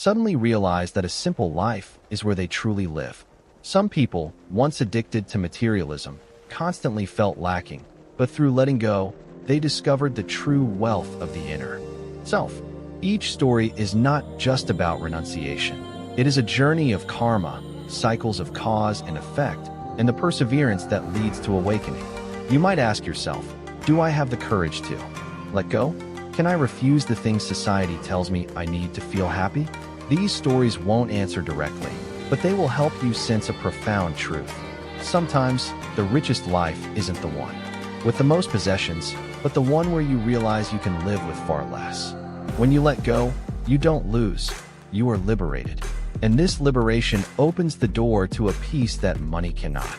suddenly realized that a simple life is where they truly live. Some people, once addicted to materialism, constantly felt lacking, but through letting go, they discovered the true wealth of the inner self. Each story is not just about renunciation. It is a journey of karma, cycles of cause and effect, and the perseverance that leads to awakening. You might ask yourself, do I have the courage to let go? Can I refuse the things society tells me I need to feel happy? These stories won't answer directly, but they will help you sense a profound truth. Sometimes, the richest life isn't the one with the most possessions, but the one where you realize you can live with far less. When you let go, you don't lose, you are liberated. And this liberation opens the door to a peace that money cannot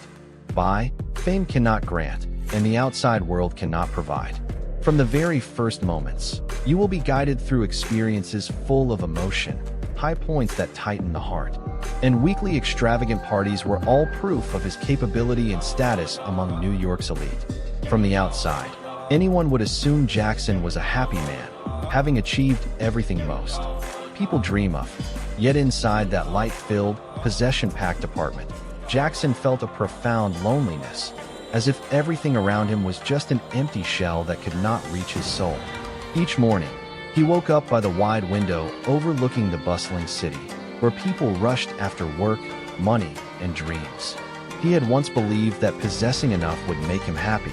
buy, fame cannot grant, and the outside world cannot provide. From the very first moments, you will be guided through experiences full of emotion, high points that tighten the heart, and weekly extravagant parties were all proof of his capability and status among New York's elite. From the outside, anyone would assume Jackson was a happy man, having achieved everything most people dream of. Yet inside that light-filled, possession-packed apartment, Jackson felt a profound loneliness, as if everything around him was just an empty shell that could not reach his soul. Each morning, he woke up by the wide window overlooking the bustling city, where people rushed after work, money, and dreams. He had once believed that possessing enough would make him happy,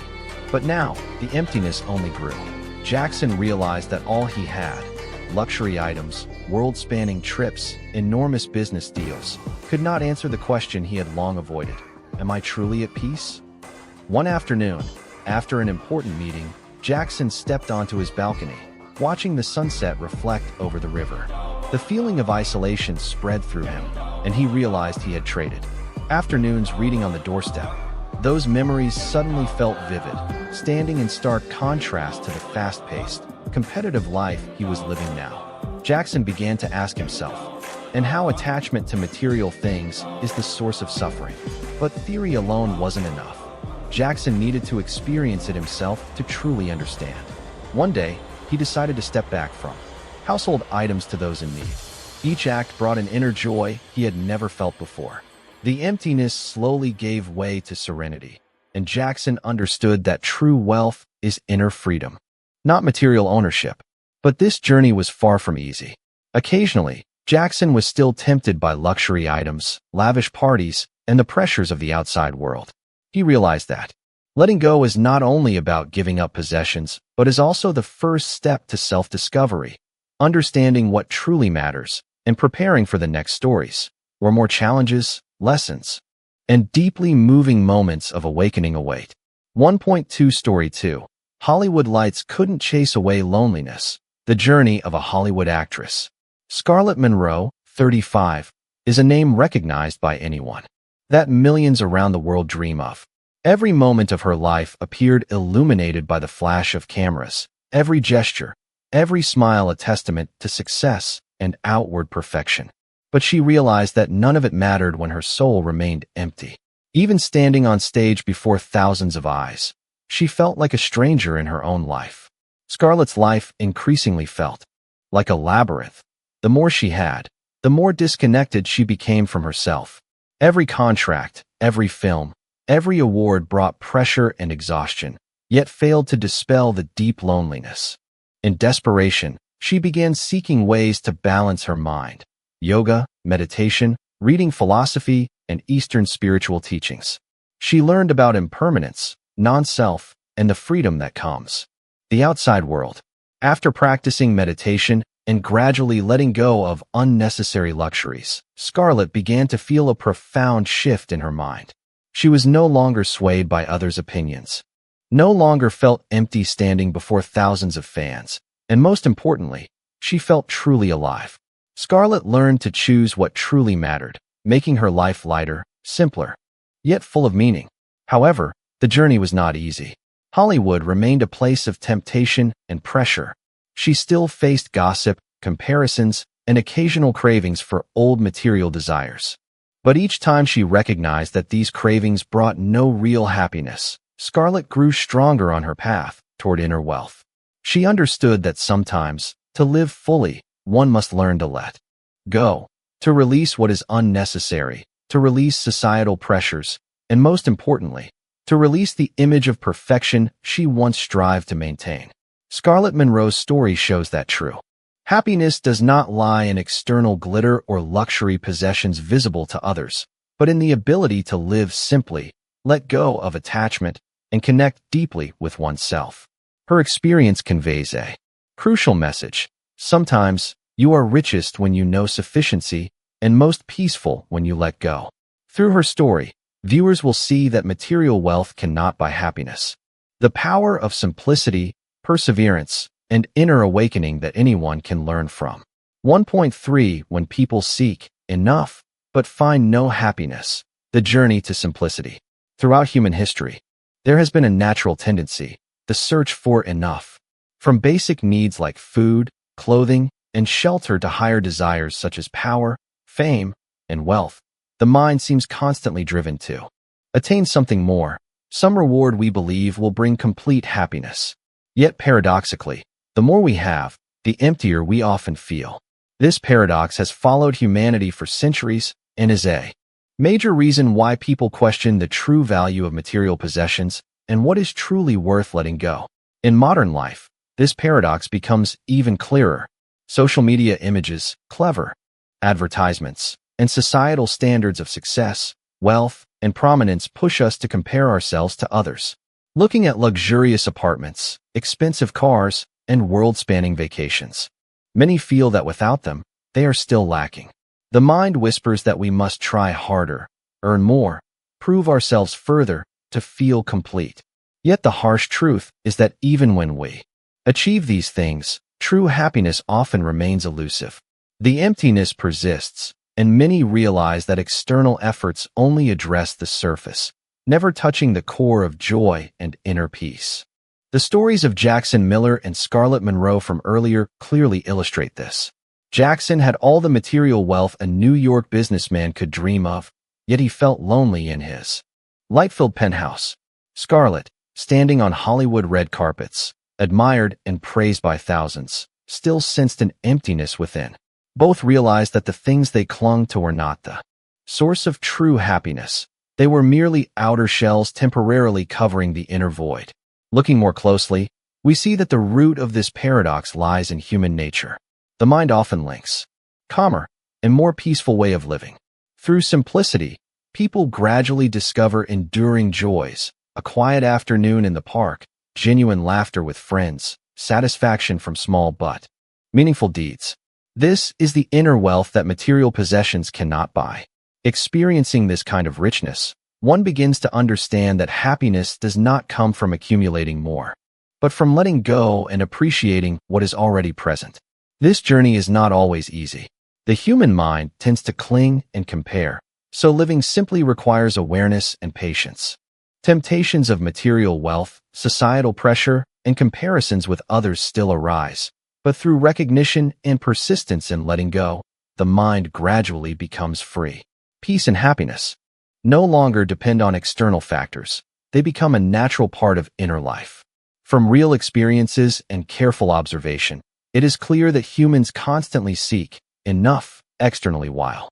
but now the emptiness only grew. Jackson realized that all he had, luxury items, world-spanning trips, enormous business deals, could not answer the question he had long avoided. Am I truly at peace? One afternoon, after an important meeting, Jackson stepped onto his balcony, watching the sunset reflect over the river. The feeling of isolation spread through him, and he realized he had traded afternoons reading on the doorstep. Those memories suddenly felt vivid, standing in stark contrast to the fast-paced, competitive life he was living now. Jackson began to ask himself, and how attachment to material things is the source of suffering. But theory alone wasn't enough. Jackson needed to experience it himself to truly understand. One day, he decided to step back from household items to those in need. Each act brought an inner joy he had never felt before. The emptiness slowly gave way to serenity, and Jackson understood that true wealth is inner freedom, not material ownership. But this journey was far from easy. Occasionally, Jackson was still tempted by luxury items, lavish parties, and the pressures of the outside world. He realized that letting go is not only about giving up possessions, but is also the first step to self-discovery, understanding what truly matters, and preparing for the next stories, where more challenges, lessons, and deeply moving moments of awakening await. 1.2 Story 2. Hollywood lights couldn't chase away loneliness. The journey of a Hollywood actress. Scarlett Monroe, 35, is a name recognized by anyone, that millions around the world dream of. Every moment of her life appeared illuminated by the flash of cameras, every gesture, every smile a testament to success and outward perfection. But she realized that none of it mattered when her soul remained empty. Even standing on stage before thousands of eyes, she felt like a stranger in her own life. Scarlett's life increasingly felt like a labyrinth. The more she had, the more disconnected she became from herself. Every contract, every film, every award brought pressure and exhaustion, yet failed to dispel the deep loneliness. In desperation, she began seeking ways to balance her mind. Yoga, meditation, reading philosophy, and Eastern spiritual teachings. She learned about impermanence, non-self, and the freedom that comes. The outside world. After practicing meditation and gradually letting go of unnecessary luxuries, Scarlett began to feel a profound shift in her mind. She was no longer swayed by others' opinions, no longer felt empty standing before thousands of fans, and most importantly, she felt truly alive. Scarlett learned to choose what truly mattered, making her life lighter, simpler, yet full of meaning. However, the journey was not easy. Hollywood remained a place of temptation and pressure. She still faced gossip, comparisons, and occasional cravings for old material desires. But each time she recognized that these cravings brought no real happiness, Scarlett grew stronger on her path toward inner wealth. She understood that sometimes, to live fully, one must learn to let go, to release what is unnecessary, to release societal pressures, and most importantly, to release the image of perfection she once strived to maintain. Scarlett Monroe's story shows that true. Happiness does not lie in external glitter or luxury possessions visible to others, but in the ability to live simply, let go of attachment, and connect deeply with oneself. Her experience conveys a crucial message. Sometimes, you are richest when you know sufficiency, and most peaceful when you let go. Through her story, viewers will see that material wealth cannot buy happiness. The power of simplicity, perseverance, and inner awakening that anyone can learn from. 1.3 When people seek enough, but find no happiness, the journey to simplicity. Throughout human history, there has been a natural tendency, the search for enough. From basic needs like food, clothing, and shelter to higher desires such as power, fame, and wealth, the mind seems constantly driven to attain something more, some reward we believe will bring complete happiness. Yet paradoxically, the more we have, the emptier we often feel. This paradox has followed humanity for centuries and is a major reason why people question the true value of material possessions and what is truly worth letting go. In modern life, this paradox becomes even clearer. Social media images, clever advertisements, and societal standards of success, wealth, and prominence push us to compare ourselves to others. Looking at luxurious apartments, expensive cars, and world-spanning vacations, many feel that without them, they are still lacking. The mind whispers that we must try harder, earn more, prove ourselves further, to feel complete. Yet the harsh truth is that even when we achieve these things, true happiness often remains elusive. The emptiness persists, and many realize that external efforts only address the surface, never touching the core of joy and inner peace. The stories of Jackson Miller and Scarlett Monroe from earlier clearly illustrate this. Jackson had all the material wealth a New York businessman could dream of, yet he felt lonely in his light-filled penthouse. Scarlett, standing on Hollywood red carpets, admired and praised by thousands, still sensed an emptiness within. Both realized that the things they clung to were not the source of true happiness. They were merely outer shells temporarily covering the inner void. Looking more closely, we see that the root of this paradox lies in human nature. The mind often links calmer and more peaceful way of living. Through simplicity, people gradually discover enduring joys, a quiet afternoon in the park, genuine laughter with friends, satisfaction from small but meaningful deeds. This is the inner wealth that material possessions cannot buy. Experiencing this kind of richness, one begins to understand that happiness does not come from accumulating more, but from letting go and appreciating what is already present. This journey is not always easy. The human mind tends to cling and compare, so living simply requires awareness and patience. Temptations of material wealth, societal pressure, and comparisons with others still arise, but through recognition and persistence in letting go, the mind gradually becomes free. Peace and happiness no longer depend on external factors. They become a natural part of inner life. From real experiences and careful observation, it is clear that humans constantly seek enough externally while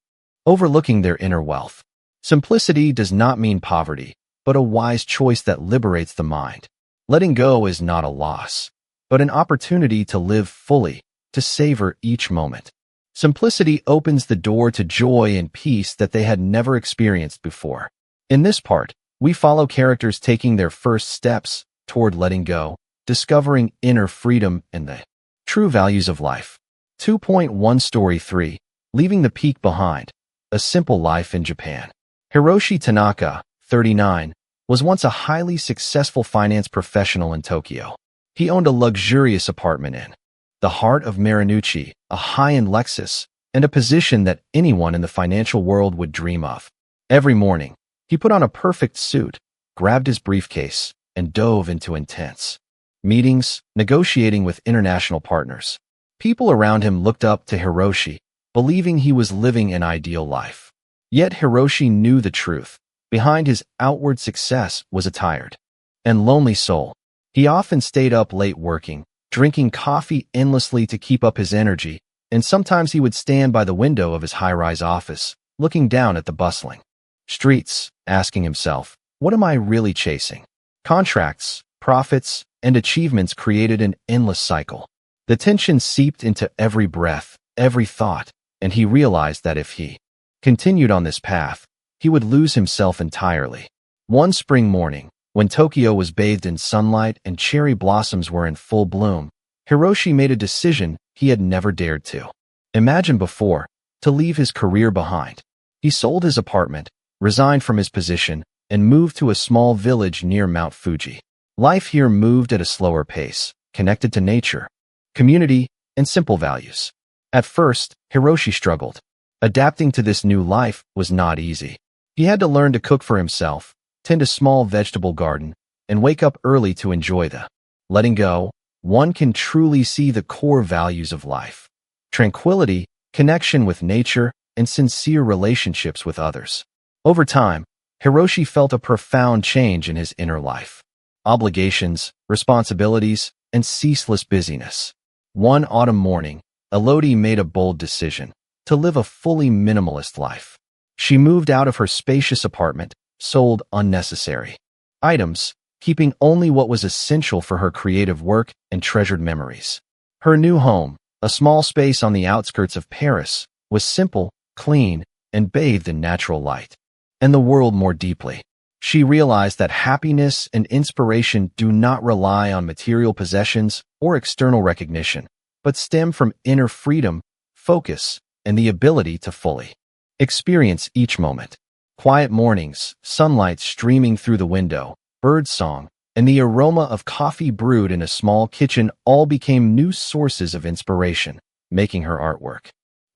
overlooking their inner wealth. Simplicity does not mean poverty, but a wise choice that liberates the mind. Letting go is not a loss, but an opportunity to live fully, to savor each moment. Simplicity opens the door to joy and peace that they had never experienced before. In this part, we follow characters taking their first steps toward letting go, discovering inner freedom and the true values of life. 2.1 Story 3. Leaving the Peak Behind. A Simple Life in Japan. Hiroshi Tanaka, 39, was once a highly successful finance professional in Tokyo. He owned a luxurious apartment in the heart of Marunouchi, a high-end Lexus, and a position that anyone in the financial world would dream of. Every morning, he put on a perfect suit, grabbed his briefcase, and dove into intense meetings, negotiating with international partners. People around him looked up to Hiroshi, believing he was living an ideal life. Yet Hiroshi knew the truth. Behind his outward success was a tired and lonely soul. He often stayed up late working, drinking coffee endlessly to keep up his energy, and sometimes he would stand by the window of his high-rise office, looking down at the bustling streets, asking himself, what am I really chasing? Contracts, profits, and achievements created an endless cycle. The tension seeped into every breath, every thought, and he realized that if he continued on this path, he would lose himself entirely. One spring morning, when Tokyo was bathed in sunlight and cherry blossoms were in full bloom, Hiroshi made a decision he had never dared to imagine before: to leave his career behind. He sold his apartment, resigned from his position, and moved to a small village near Mount Fuji. Life here moved at a slower pace, connected to nature, community, and simple values. At first, Hiroshi struggled. Adapting to this new life was not easy. He had to learn to cook for himself, tend a small vegetable garden, and wake up early to enjoy the letting go. One can truly see the core values of life: tranquility, connection with nature, and sincere relationships with others. Over time, Hiroshi felt a profound change in his inner life. Obligations, responsibilities, and ceaseless busyness. One autumn morning, Elodie made a bold decision: to live a fully minimalist life. She moved out of her spacious apartment, sold unnecessary items, keeping only what was essential for her creative work and treasured memories. Her new home, a small space on the outskirts of Paris, was simple, clean, and bathed in natural light. And the world more deeply. She realized that happiness and inspiration do not rely on material possessions or external recognition, but stem from inner freedom, focus, and the ability to fully experience each moment. Quiet mornings, sunlight streaming through the window, birdsong, and the aroma of coffee brewed in a small kitchen all became new sources of inspiration, making her artwork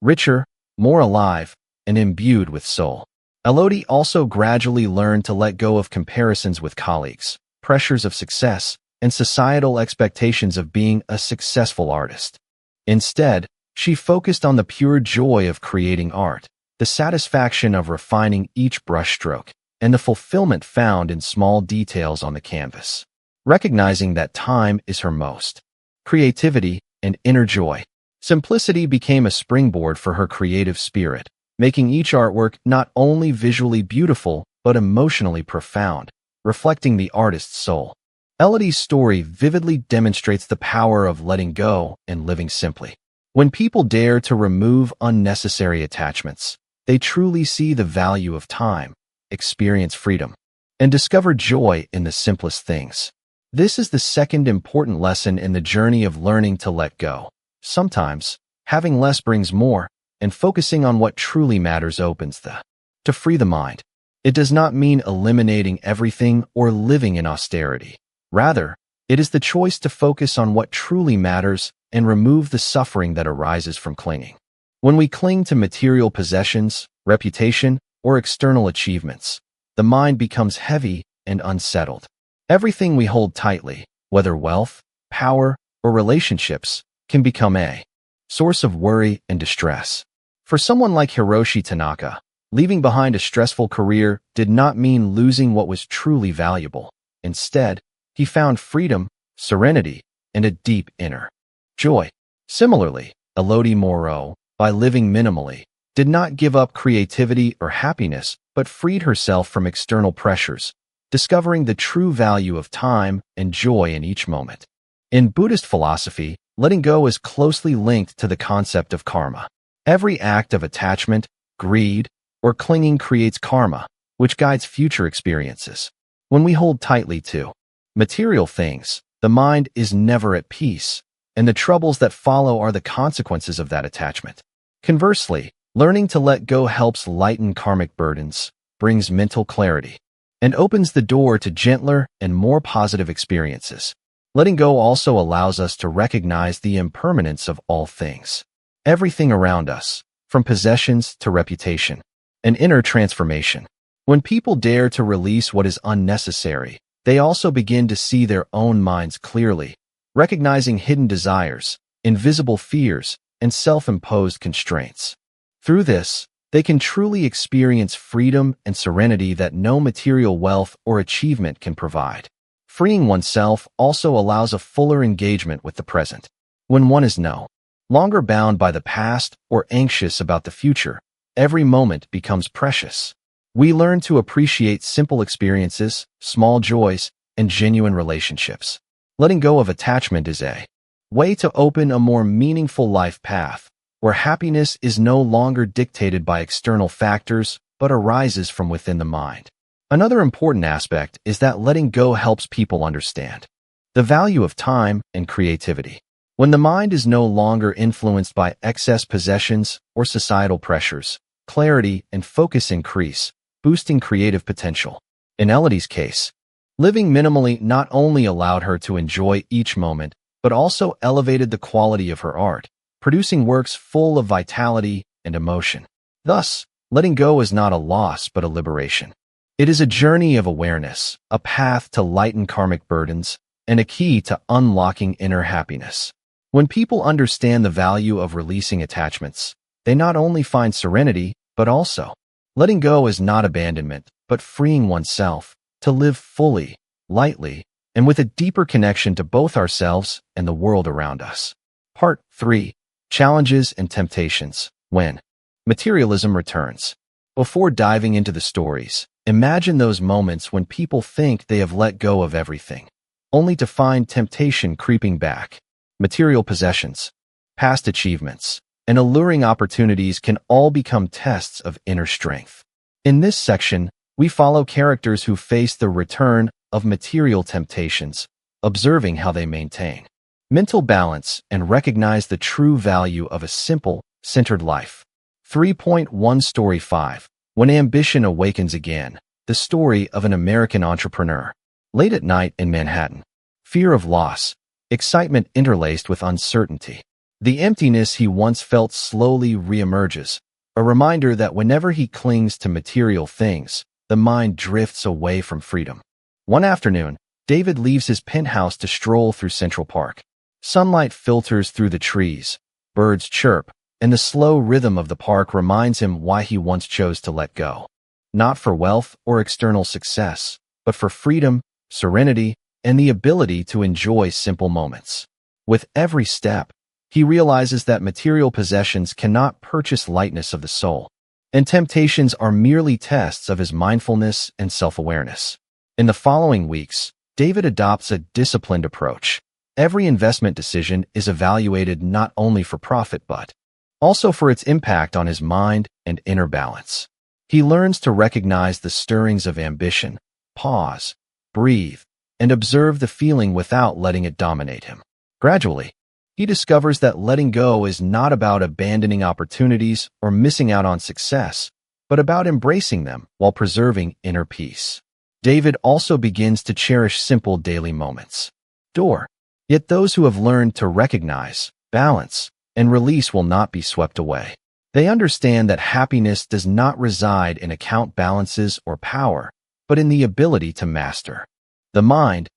richer, more alive, and imbued with soul. Elodie also gradually learned to let go of comparisons with colleagues, pressures of success, and societal expectations of being a successful artist. Instead, she focused on the pure joy of creating art, the satisfaction of refining each brushstroke, and the fulfillment found in small details on the canvas. Recognizing that time is her most creativity and inner joy, simplicity became a springboard for her creative spirit, making each artwork not only visually beautiful but emotionally profound, reflecting the artist's soul. Elodie's story vividly demonstrates the power of letting go and living simply. When people dare to remove unnecessary attachments, they truly see the value of time, experience freedom, and discover joy in the simplest things. This is the second important lesson in the journey of learning to let go. Sometimes, having less brings more, and focusing on what truly matters opens to free the mind. It does not mean eliminating everything or living in austerity. Rather, it is the choice to focus on what truly matters and remove the suffering that arises from clinging. When we cling to material possessions, reputation, or external achievements, the mind becomes heavy and unsettled. Everything we hold tightly, whether wealth, power, or relationships, can become a source of worry and distress. For someone like Hiroshi Tanaka, leaving behind a stressful career did not mean losing what was truly valuable. Instead, he found freedom, serenity, and a deep inner joy. Similarly, Elodie Moreau, by living minimally, did not give up creativity or happiness, but freed herself from external pressures, discovering the true value of time and joy in each moment. In Buddhist philosophy, letting go is closely linked to the concept of karma. Every act of attachment, greed, or clinging creates karma, which guides future experiences. When we hold tightly to material things, the mind is never at peace, and the troubles that follow are the consequences of that attachment. Conversely, learning to let go helps lighten karmic burdens, brings mental clarity, and opens the door to gentler and more positive experiences. Letting go also allows us to recognize the impermanence of all things. Everything around us, from possessions to reputation, an inner transformation. When people dare to release what is unnecessary, they also begin to see their own minds clearly, recognizing hidden desires, invisible fears, and self-imposed constraints. Through this, they can truly experience freedom and serenity that no material wealth or achievement can provide. Freeing oneself also allows a fuller engagement with the present. When one is no longer bound by the past or anxious about the future. Every moment becomes precious. We learn to appreciate simple experiences, small joys, and genuine relationships. Letting go of attachment is a way to open a more meaningful life path, where happiness is no longer dictated by external factors, but arises from within the mind. Another important aspect is that letting go helps people understand the value of time and creativity. When the mind is no longer influenced by excess possessions or societal pressures, clarity and focus increase, boosting creative potential. In Elodie's case, living minimally not only allowed her to enjoy each moment, but also elevated the quality of her art, producing works full of vitality and emotion. Thus, letting go is not a loss but a liberation. It is a journey of awareness, a path to lighten karmic burdens, and a key to unlocking inner happiness. When people understand the value of releasing attachments, they not only find serenity, but also letting go is not abandonment, but freeing oneself to live fully, lightly, and with a deeper connection to both ourselves and the world around us. Part 3. Challenges and Temptations. When materialism returns. Before diving into the stories, imagine those moments when people think they have let go of everything, only to find temptation creeping back. Material possessions, past achievements, and alluring opportunities can all become tests of inner strength. In this section, we follow characters who face the return of material temptations, observing how they maintain mental balance and recognize the true value of a simple, centered life. 3.1 Story 5. When Ambition Awakens Again. The story of an American entrepreneur. Late at night in Manhattan. Fear of loss, excitement interlaced with uncertainty. The emptiness he once felt slowly reemerges, a reminder that whenever he clings to material things, the mind drifts away from freedom. One afternoon, David leaves his penthouse to stroll through Central Park. Sunlight filters through the trees, birds chirp, and the slow rhythm of the park reminds him why he once chose to let go. Not for wealth or external success, but for freedom, serenity, and the ability to enjoy simple moments. With every step, he realizes that material possessions cannot purchase lightness of the soul, and temptations are merely tests of his mindfulness and self-awareness. In the following weeks, David adopts a disciplined approach. Every investment decision is evaluated not only for profit but also for its impact on his mind and inner balance. He learns to recognize the stirrings of ambition, pause, breathe, and observe the feeling without letting it dominate him. Gradually, he discovers that letting go is not about abandoning opportunities or missing out on success, but about embracing them while preserving inner peace. David also begins to cherish simple daily moments. Yet those who have learned to recognize, balance, and release will not be swept away. They understand that happiness does not reside in account balances or power, but in the ability to master the mind.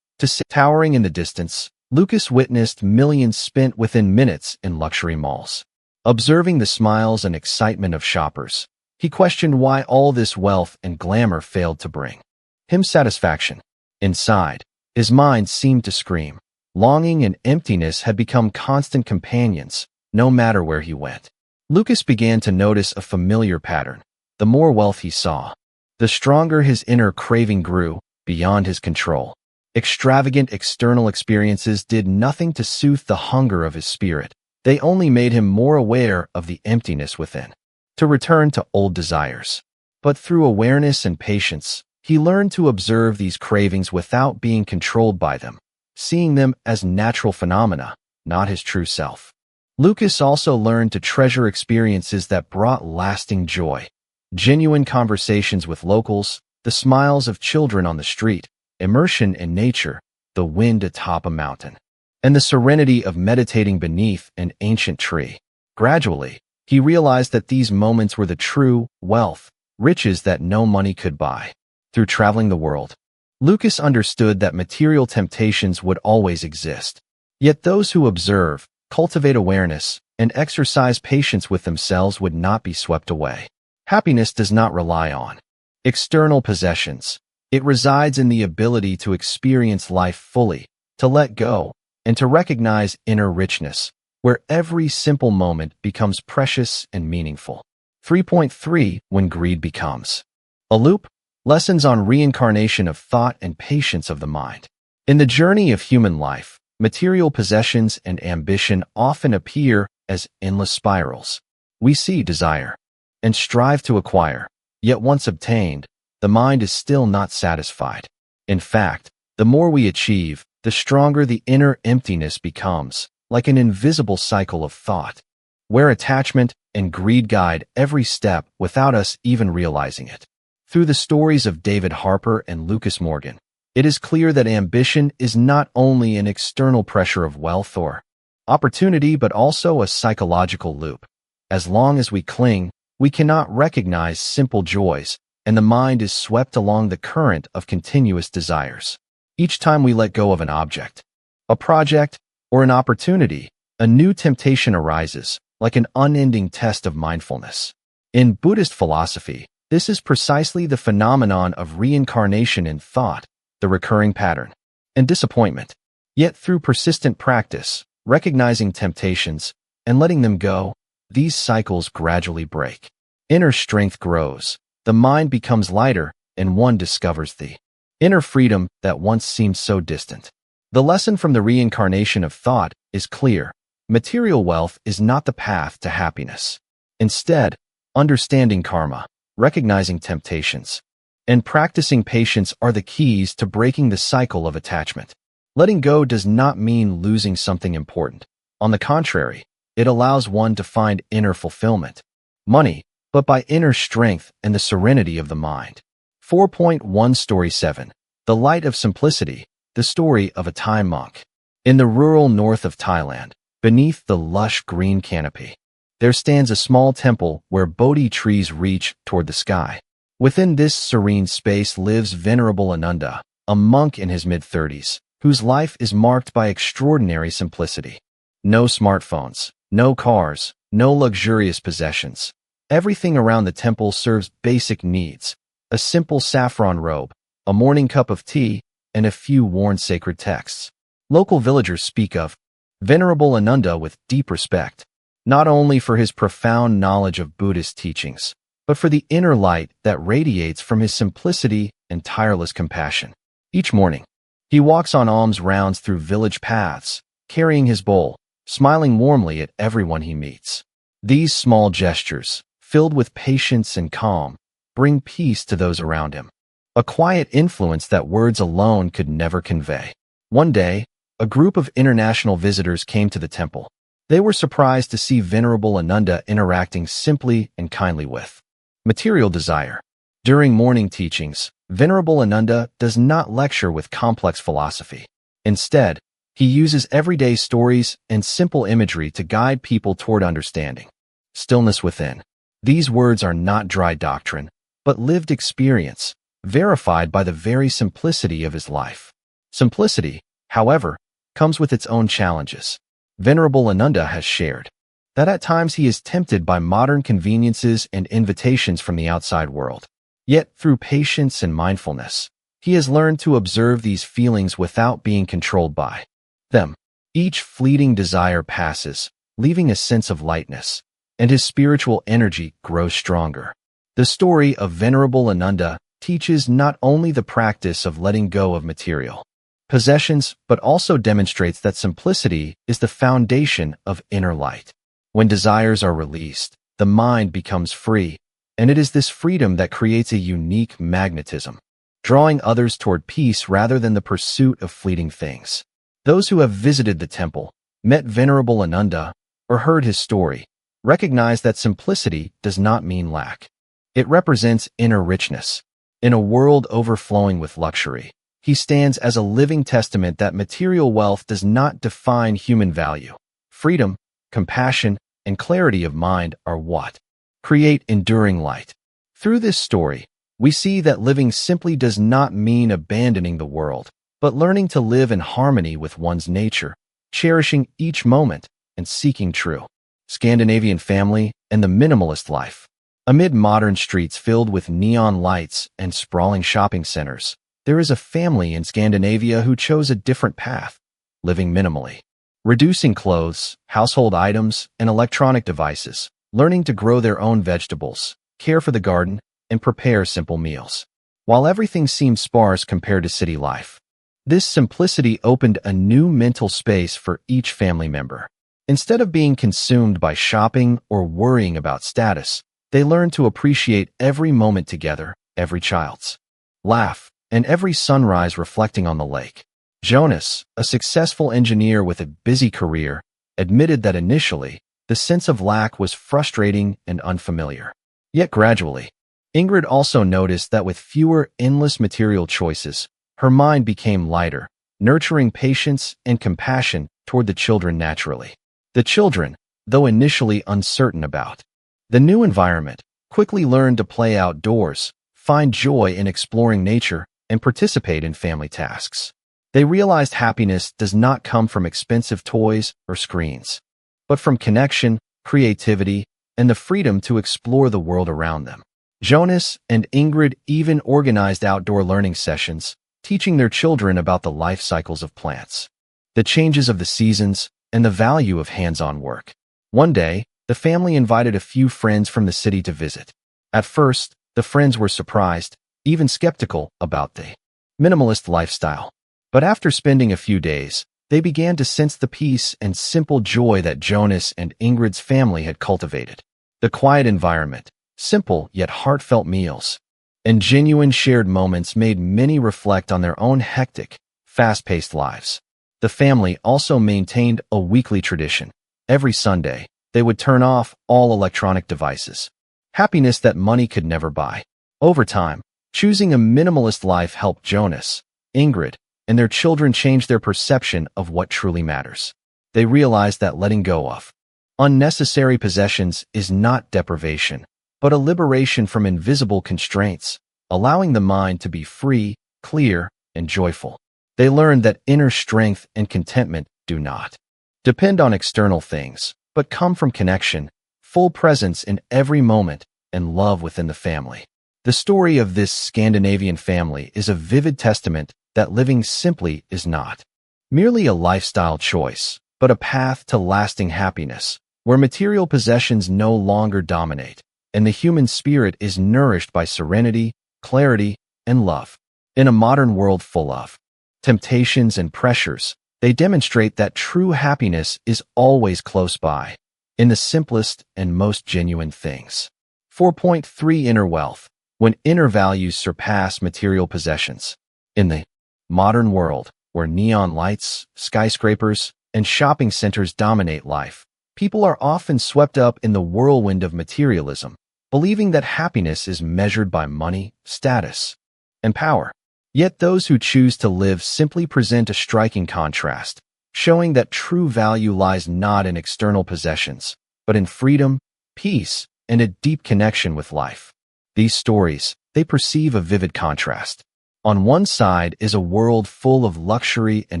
Towering in the distance, Lucas witnessed millions spent within minutes in luxury malls. Observing the smiles and excitement of shoppers, he questioned why all this wealth and glamour failed to bring him satisfaction. Inside, his mind seemed to scream. Longing and emptiness had become constant companions, no matter where he went. Lucas began to notice a familiar pattern. The more wealth he saw, the stronger his inner craving grew, beyond his control. Extravagant external experiences did nothing to soothe the hunger of his spirit. They only made him more aware of the emptiness within. To return to old desires. But through awareness and patience, he learned to observe these cravings without being controlled by them, seeing them as natural phenomena, not his true self. Lucas also learned to treasure experiences that brought lasting joy. Genuine conversations with locals, the smiles of children on the street, immersion in nature, the wind atop a mountain, and the serenity of meditating beneath an ancient tree. Gradually, he realized that these moments were the true wealth, riches that no money could buy. Through traveling the world, Lucas understood that material temptations would always exist. Yet those who observe, cultivate awareness, and exercise patience with themselves would not be swept away. Happiness does not rely on external possessions. It resides in the ability to experience life fully, to let go, and to recognize inner richness. where every simple moment becomes precious and meaningful. 3.3 When greed becomes a loop, lessons on reincarnation of thought and patience of the mind. In the journey of human life, material possessions and ambition often appear as endless spirals. We see desire and strive to acquire, yet once obtained, the mind is still not satisfied. In fact, the more we achieve, the stronger the inner emptiness becomes, like an invisible cycle of thought, where attachment and greed guide every step without us even realizing it. Through the stories of David Harper and Lucas Morgan, it is clear that ambition is not only an external pressure of wealth or opportunity, but also a psychological loop. As long as we cling, we cannot recognize simple joys, and the mind is swept along the current of continuous desires. Each time we let go of an object, a project, or an opportunity, a new temptation arises, like an unending test of mindfulness. In Buddhist philosophy, this is precisely the phenomenon of reincarnation in thought, the recurring pattern, and disappointment. Yet through persistent practice, recognizing temptations, and letting them go, these cycles gradually break. Inner strength grows, the mind becomes lighter, and one discovers the inner freedom that once seemed so distant. The lesson from the reincarnation of thought is clear. Material wealth is not the path to happiness. Instead, understanding karma, recognizing temptations, and practicing patience are the keys to breaking the cycle of attachment. Letting go does not mean losing something important. On the contrary, it allows one to find inner fulfillment. Money, but by inner strength and the serenity of the mind. 4.1 Story 7. The Light of Simplicity, the story of a Thai monk. In the rural north of Thailand, beneath the lush green canopy, there stands a small temple where Bodhi trees reach toward the sky. Within this serene space lives Venerable Ananda, a monk in his mid-30s, whose life is marked by extraordinary simplicity. No smartphones, no cars, no luxurious possessions. Everything around the temple serves basic needs: a simple saffron robe, a morning cup of tea, and a few worn sacred texts. Local villagers speak of Venerable Ananda with deep respect, not only for his profound knowledge of Buddhist teachings, but for the inner light that radiates from his simplicity and tireless compassion. Each morning, he walks on alms rounds through village paths, carrying his bowl, smiling warmly at everyone he meets. These small gestures, filled with patience and calm, bring peace to those around him, a quiet influence that words alone could never convey. One day, a group of international visitors came to the temple. They were surprised to see Venerable Ananda interacting simply and kindly with material desire. During morning teachings, Venerable Ananda does not lecture with complex philosophy. Instead, he uses everyday stories and simple imagery to guide people toward understanding. Stillness within. These words are not dry doctrine, but lived experience, verified by the very simplicity of his life. Simplicity, however, comes with its own challenges. Venerable Ananda has shared that at times he is tempted by modern conveniences and invitations from the outside world. Yet, through patience and mindfulness, he has learned to observe these feelings without being controlled by them. Each fleeting desire passes, leaving a sense of lightness, and his spiritual energy grows stronger. The story of Venerable Ananda teaches not only the practice of letting go of material possessions, but also demonstrates that simplicity is the foundation of inner light. When desires are released, the mind becomes free, and it is this freedom that creates a unique magnetism, drawing others toward peace rather than the pursuit of fleeting things. Those who have visited the temple, met Venerable Ananda, or heard his story, recognize that simplicity does not mean lack. It represents inner richness. In a world overflowing with luxury, he stands as a living testament that material wealth does not define human value. Freedom, compassion, and clarity of mind are what create enduring light. Through this story, we see that living simply does not mean abandoning the world, but learning to live in harmony with one's nature, cherishing each moment, and seeking true Scandinavian family and the minimalist life. Amid modern streets filled with neon lights and sprawling shopping centers, there is a family in Scandinavia who chose a different path, living minimally. reducing clothes, household items, and electronic devices, learning to grow their own vegetables, care for the garden, and prepare simple meals. While everything seemed sparse compared to city life, this simplicity opened a new mental space for each family member. Instead of being consumed by shopping or worrying about status, they learned to appreciate every moment together, every child's laugh, and every sunrise reflecting on the lake. Jonas, a successful engineer with a busy career, admitted that initially, the sense of lack was frustrating and unfamiliar. Yet gradually, Ingrid also noticed that with fewer endless material choices, her mind became lighter, nurturing patience and compassion toward the children naturally. The children, though initially uncertain about the new environment, quickly learned to play outdoors, find joy in exploring nature, and participate in family tasks. They realized happiness does not come from expensive toys or screens, but from connection, creativity, and the freedom to explore the world around them. Jonas and Ingrid even organized outdoor learning sessions, teaching their children about the life cycles of plants, the changes of the seasons, and the value of hands-on work. One day, the family invited a few friends from the city to visit. At first, the friends were surprised, even skeptical about the minimalist lifestyle. But after spending a few days, they began to sense the peace and simple joy that Jonas and Ingrid's family had cultivated. The quiet environment, simple yet heartfelt meals, and genuine shared moments made many reflect on their own hectic, fast-paced lives. The family also maintained a weekly tradition. Every Sunday, they would turn off all electronic devices. Happiness that money could never buy. Over time, choosing a minimalist life helped Jonas, Ingrid, and their children change their perception of what truly matters. They realized that letting go of unnecessary possessions is not deprivation, but a liberation from invisible constraints, allowing the mind to be free, clear, and joyful. They learned that inner strength and contentment do not depend on external things, but come from connection, full presence in every moment, and love within the family. The story of this Scandinavian family is a vivid testament that living simply is not merely a lifestyle choice, but a path to lasting happiness, where material possessions no longer dominate, and the human spirit is nourished by serenity, clarity, and love. In a modern world full of temptations and pressures, they demonstrate that true happiness is always close by, in the simplest and most genuine things. 4.3 Inner Wealth. When inner values surpass material possessions. In the modern world, where neon lights, skyscrapers, and shopping centers dominate life, people are often swept up in the whirlwind of materialism, believing that happiness is measured by money, status, and power. Yet those who choose to live simply present a striking contrast, showing that true value lies not in external possessions, but in freedom, peace, and a deep connection with life. These stories, they perceive a vivid contrast. On one side is a world full of luxury and